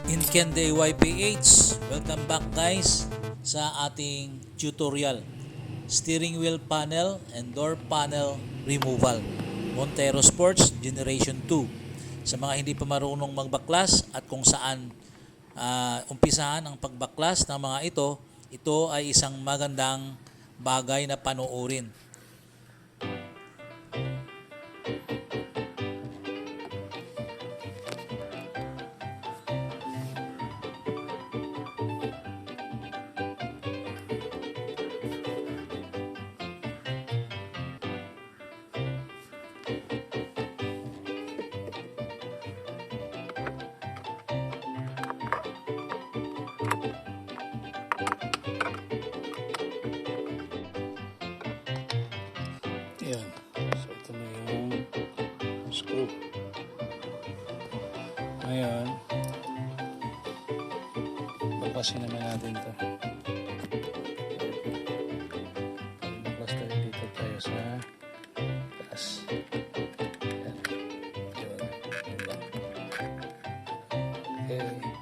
Inkende YPH, welcome back guys sa ating tutorial. Steering wheel panel and door panel removal. Montero Sports Generation 2. Sa mga hindi pa marunong magbaklas at kung saan umpisahan ang pagbaklas ng mga ito ay isang magandang bagay na panoorin. Yan. So, ito na yung screw. Ngayon, baklasin naman natin ito. Baklas tayo dito tayo sa taas. Yan. Yun. Okay.